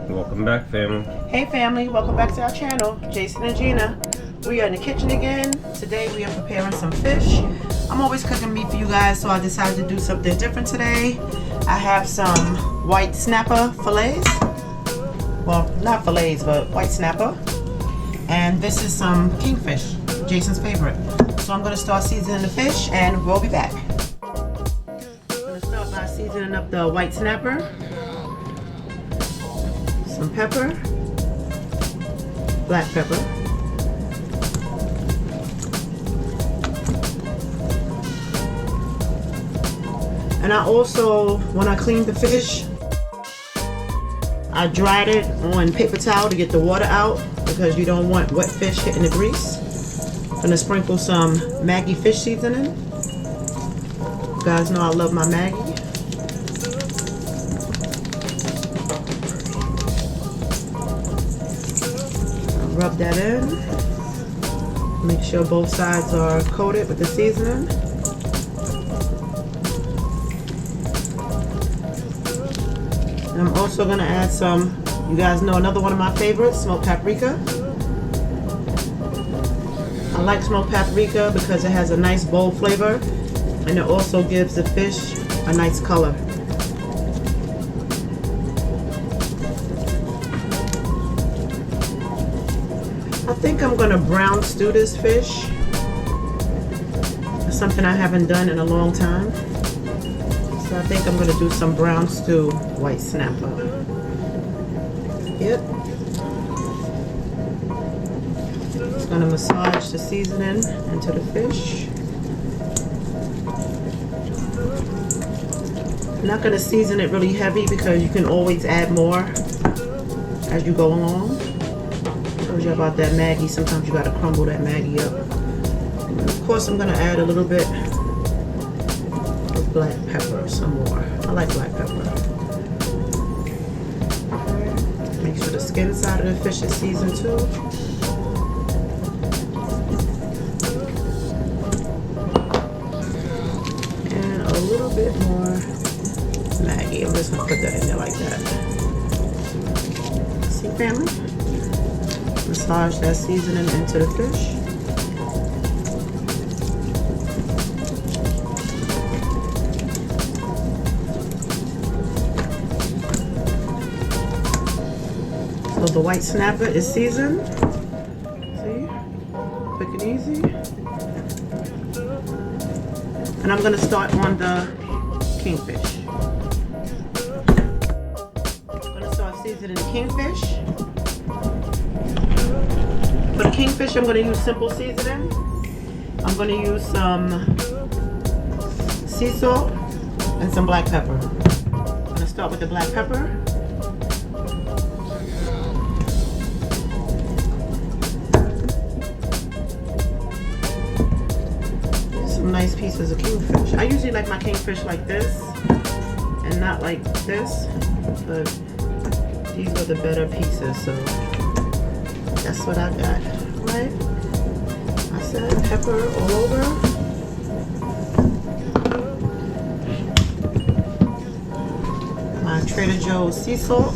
Welcome back, family. Hey family, welcome back to our channel, Jason and Gina. We are in the kitchen again. Today we are preparing some fish. I'm always cooking meat for you guys, so I decided to do something different today. I have some white snapper fillets. Well, not fillets, but white snapper. And this is some kingfish, Jason's favorite. So I'm going to start seasoning the fish and we'll be back. I'm going to start by seasoning up the white snapper. Some pepper, black pepper, and I also, when I cleaned the fish, I dried it on paper towel to get the water out because you don't want wet fish hitting the grease. I'm gonna sprinkle some Maggi fish seasoning. You guys know I love my Maggi. Rub that in. Make sure both sides are coated with the seasoning. And I'm also going to add some, you guys know another one of my favorites, smoked paprika. I like smoked paprika because it has a nice bold flavor and it also gives the fish a nice color. I think I'm going to brown stew this fish. It's something I haven't done in a long time. So I think I'm going to do some brown stew white snapper. Yep. Just going to massage the seasoning into the fish. I'm not going to season it really heavy because you can always add more as you go along. I told you about that Maggi. Sometimes you gotta crumble that Maggi up. And of course, I'm gonna add a little bit of black pepper, some more. I like black pepper. Make sure the skin side of the fish is seasoned too. And a little bit more Maggi. I'm just gonna put that in there like that. See, family? Massage that seasoning into the fish. So the white snapper is seasoned. See? Quick and easy. And I'm going to start on the kingfish. I'm going to start seasoning the kingfish. For the kingfish, I'm going to use simple seasoning. I'm going to use some sea salt and some black pepper. I'm going to start with the black pepper. Some nice pieces of kingfish. I usually like my kingfish like this and not like this, but these are the better pieces, so that's what I got, right? I said pepper all over. My Trader Joe's sea salt.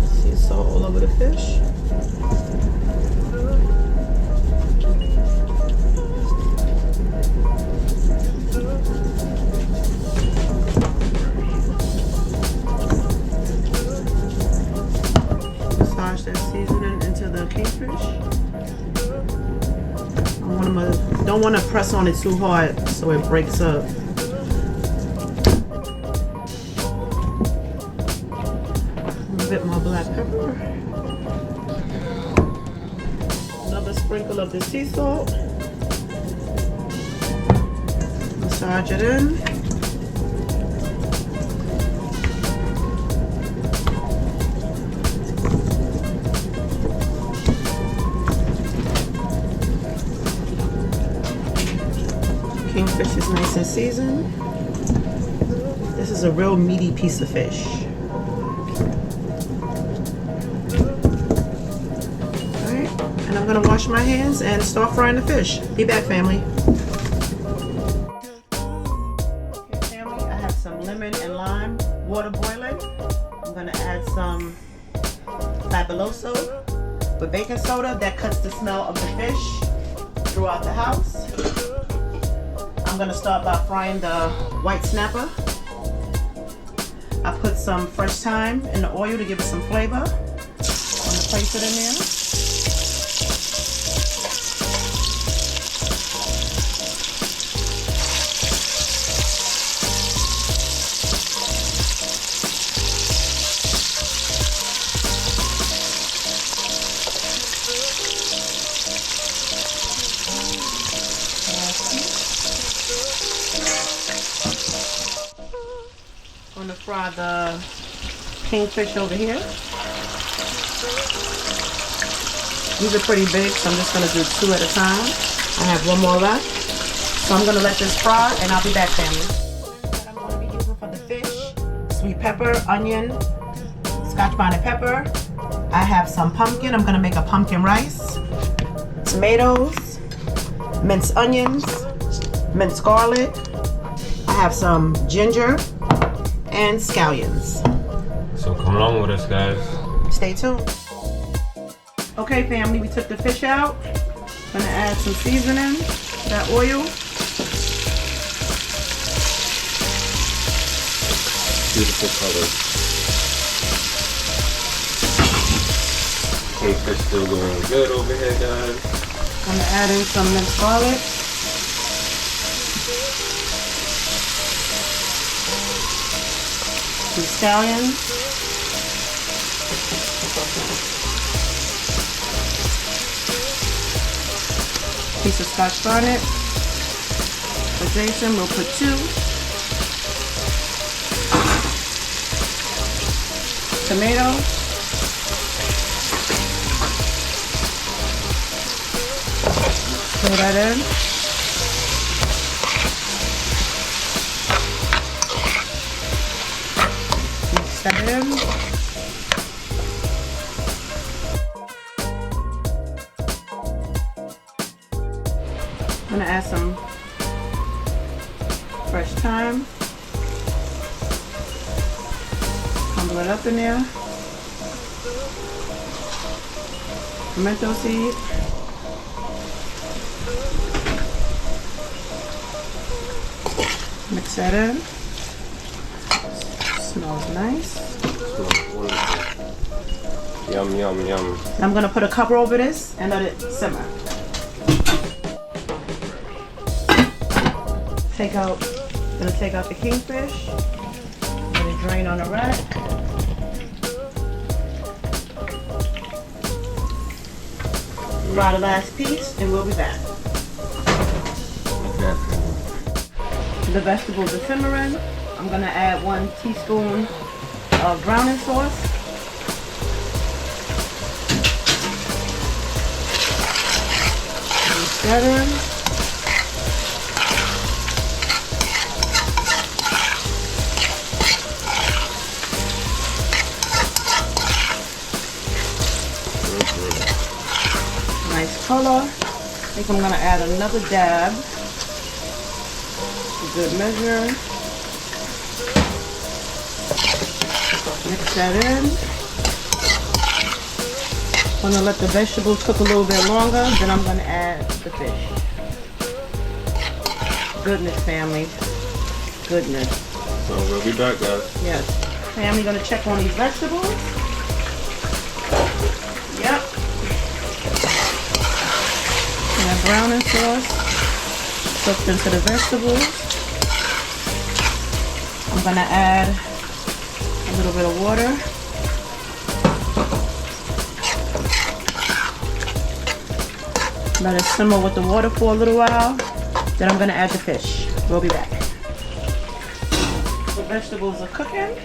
Sea salt all over the fish. That seasoning into the kingfish. Don't want to press on it too hard so it breaks up. A bit more black pepper. Another sprinkle of the sea salt. Massage it in. Kingfish is nice and seasoned. This is a real meaty piece of fish. Alright, and I'm going to wash my hands and start frying the fish. Be back, family. Okay, family, I have some lemon lemon and lime water boiling. I'm gonna add some fabuloso with baking soda that cuts the smell of the fish throughout the house. I'm gonna start by frying the white snapper. I put some fresh thyme in the oil to give it some flavor. I'm gonna place it in there. I'm gonna fry the kingfish over here. These are pretty big, so I'm just gonna do 2 at a time. I have 1 more left. So I'm gonna let this fry and I'll be back, family. What I'm gonna be using for the fish: sweet pepper, onion, scotch bonnet pepper. I have some pumpkin. I'm gonna make a pumpkin rice. Tomatoes, minced onions, minced garlic. I have some ginger and scallions. So come along with us, guys. Stay tuned. Okay, family, we took the fish out. Gonna add some seasoning to that oil. Beautiful color. Kingfish still going good over here, guys. Gonna add in some minced garlic. Some scallions. Piece of scotch bonnet. For Jason, we'll put 2. Tomato. Throw that in. Mix that in. I'm gonna add some fresh thyme. Crumble it up in there. Pimento seed. Mix that in. Smells nice. Smells wonderful. Yum, yum, yum. I'm gonna put a cover over this and let it simmer. Gonna take out the kingfish. Let it drain on the rack. Fry the last piece and we'll be back. The vegetables are simmering. I'm gonna add 1 teaspoon of browning sauce. Mix that in. Nice color. I think I'm gonna add another dab. A good measure. Mix that in. I'm gonna let the vegetables cook a little bit longer, then I'm gonna add the fish. Goodness, family. Goodness. So we'll be back, guys. Yes. Family, gonna check on these vegetables. Yep. And browning sauce cooked into the vegetables. I'm gonna add a little bit of water. Let it simmer with the water for a little while. Then I'm gonna add the fish. We'll be back. The vegetables are cooking.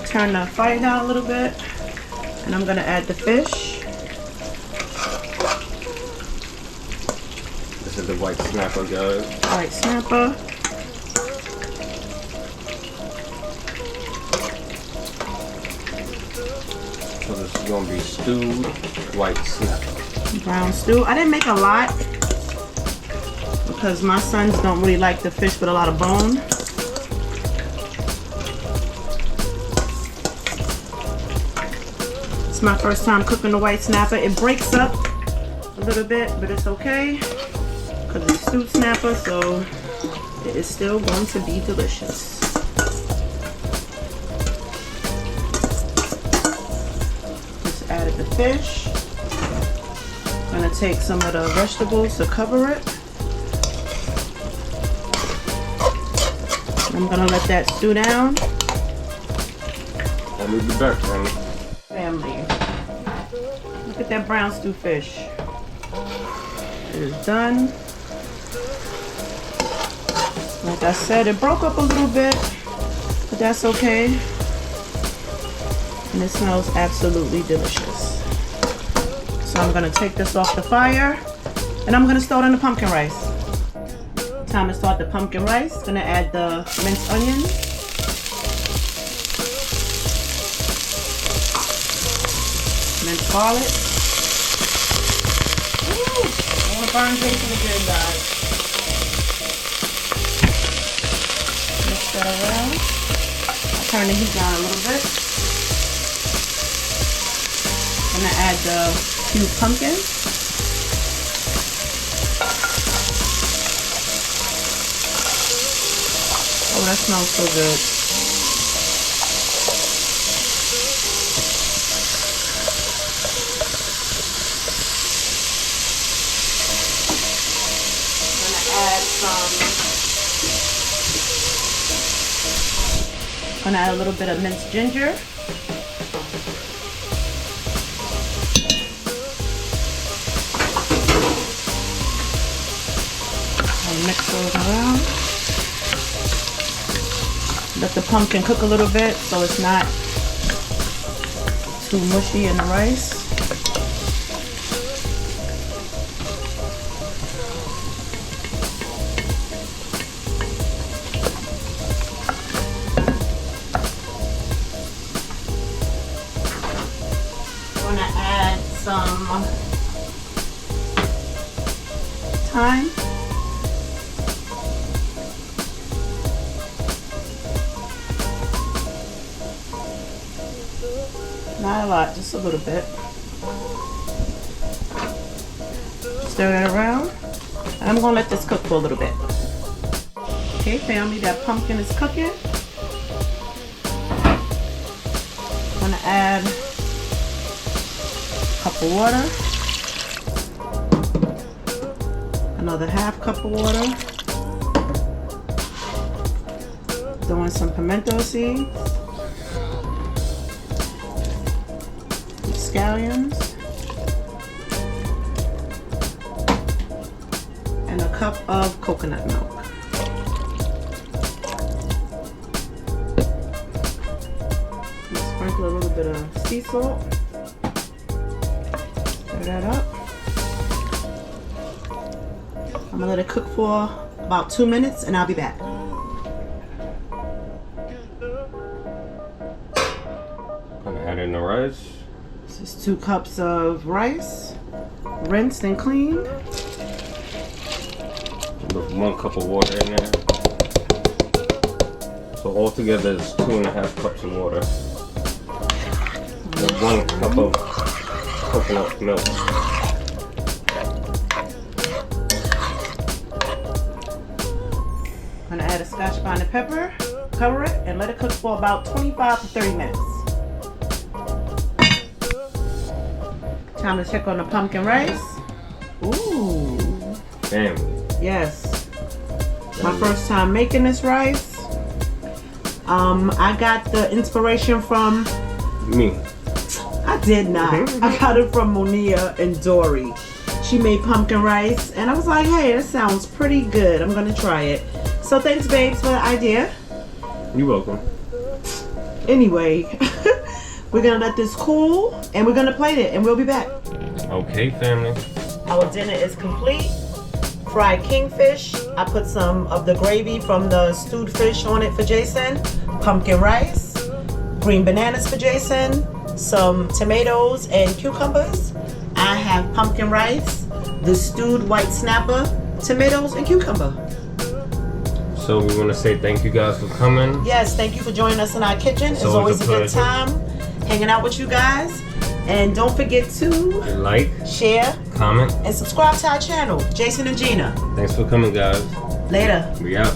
Turn the fire down a little bit. And I'm gonna add the fish. This is the white snapper, guys. White snapper. So this is gonna be stewed white snapper. Brown stew. I didn't make a lot because my sons don't really like the fish with a lot of bone. It's my first time cooking the white snapper. It breaks up a little bit, but it's okay because it's stewed snapper, so it is still going to be delicious. Just added the fish. I'm gonna take some of the vegetables to cover it. I'm gonna let that stew down. I'll be back, family. Family, look at that brown stew fish. It is done. Like I said, it broke up a little bit, but that's okay. And it smells absolutely delicious. So I'm gonna take this off the fire and I'm gonna start on the pumpkin rice. Time to start the pumpkin rice. Gonna add the minced onions. Minced garlic. Ooh, I wanna burn Jason again, guys. Mix that around. I'll turn the heat down a little bit. Gonna add the cubed pumpkin. Oh, that smells so good. I'm gonna add a little bit of minced ginger. I'll mix those around. Let the pumpkin cook a little bit so it's not too mushy in the rice. I'm gonna add some thyme. Not a lot, just a little bit. Stir that around. And I'm gonna let this cook for a little bit. Okay, family, that pumpkin is cooking. I'm gonna add a cup of water. Another half cup of water. Throwing some pimento seeds. Scallions, and a cup of coconut milk. Sprinkle a little bit of sea salt. Stir that up. I'm gonna let it cook for about 2 minutes and I'll be back. Gonna add in the rice. This is 2 cups of rice, rinsed and cleaned. With 1 cup of water in there. So altogether it's 2.5 cups of water. And 1 cup of coconut milk. I'm gonna add a scotch bonnet pepper, cover it, and let it cook for about 25 to 30 minutes. Time to check on the pumpkin rice. Ooh. Family. Yes. My first time making this rice. I got the inspiration from Me. I did not. I got it from Monia and Dory. She made pumpkin rice and I was like, hey, that sounds pretty good. I'm gonna try it. So thanks, babes, for the idea. You're welcome. Anyway, we're gonna let this cool and we're gonna plate it and we'll be back. Okay, family. Our dinner is complete. Fried kingfish. I put some of the gravy from the stewed fish on it for Jason. Pumpkin rice. Green bananas for Jason. Some tomatoes and cucumbers. I have pumpkin rice. The stewed white snapper tomatoes, and cucumber. So we want to say thank you guys for coming. Yes, thank you for joining us in our kitchen. It's always a good time hanging out with you guys. And don't forget to like, share, comment, and subscribe to our channel, Jason and Gina. Thanks for coming, guys. Later. We out.